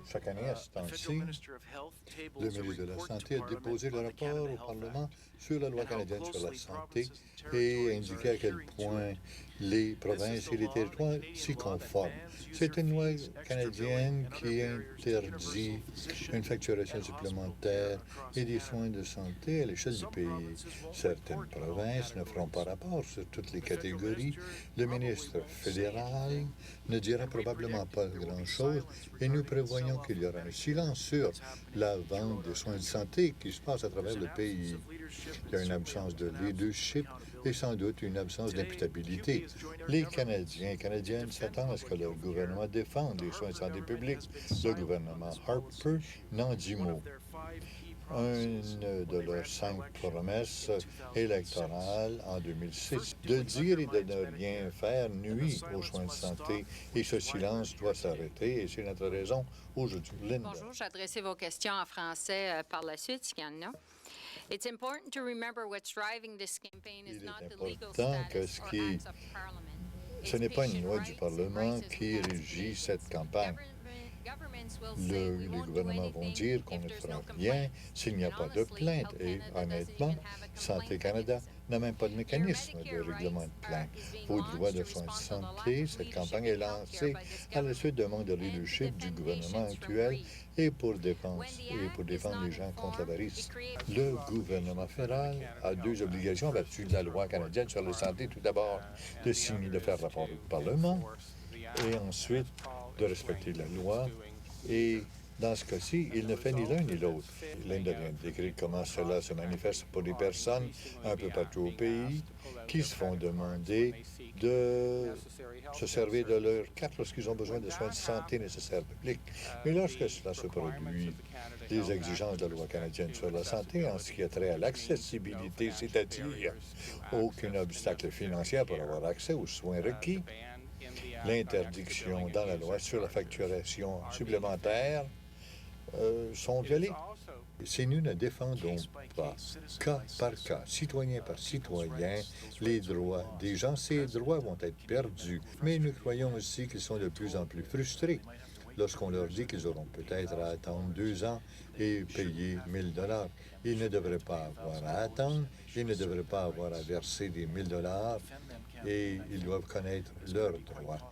Chaque année, à ce temps-ci, le ministre de la Santé a déposé le rapport au Parlement sur la loi canadienne sur la santé et indiqué à quel point les provinces et les territoires s'y conforment. C'est une loi canadienne qui interdit une facturation supplémentaire et des soins de santé à l'échelle du pays. Certaines provinces ne feront pas rapport sur toutes les catégories. Le ministre fédéral ne dira probablement pas grand-chose et nous prévoyons qu'il y aura un silence sur la vente des soins de santé qui se passe à travers le pays. Il y a une absence de leadership et sans doute une absence d'imputabilité. Les Canadiens et Canadiennes s'attendent à ce que leur gouvernement défende les soins de santé publics. Le gouvernement Harper n'en dit mot. Une de leurs 5 promesses électorales en 2006. De dire et de ne rien faire nuit aux soins de santé et ce silence doit s'arrêter et c'est notre raison aujourd'hui. Linda. Bonjour, j'adressais vos questions en français par la suite, s'il y en a. It's important to remember what's driving this campaign is not the legal status or acts of Parliament. Ce n'est pas une loi du Parlement qui régit cette campagne. Les gouvernements vont dire qu'on ne fera rien s'il n'y a pas de plainte. Et honnêtement, Santé Canada n'a même pas de mécanisme de règlement de plainte. Vos droits de soins de santé, cette campagne est lancée à la suite d'un manque de leadership du gouvernement actuel et pour défendre les gens contre l'avarice. Le gouvernement fédéral a 2 obligations en vertu de la loi canadienne sur la santé. Tout d'abord, de faire rapport au Parlement et ensuite de respecter la loi. Et dans ce cas-ci, il ne fait ni l'un ni l'autre. Linda vient de décrire comment cela se manifeste pour des personnes un peu partout au pays qui se font demander de se servir de leur carte lorsqu'ils ont besoin de soins de santé nécessaires publics. Mais lorsque cela se produit, les exigences de la loi canadienne sur la santé en ce qui a trait à l'accessibilité, c'est-à-dire aucun obstacle financier pour avoir accès aux soins requis, l'interdiction dans la loi sur la facturation supplémentaire sont violées. Si nous ne défendons pas, cas par cas, citoyen par citoyen, les droits des gens, ces droits vont être perdus. Mais nous croyons aussi qu'ils sont de plus en plus frustrés lorsqu'on leur dit qu'ils auront peut-être à attendre 2 ans et payer 1 000 $. Ils ne devraient pas avoir à attendre, ils ne devraient pas avoir à verser des 1 000 $ et ils doivent connaître leurs droits.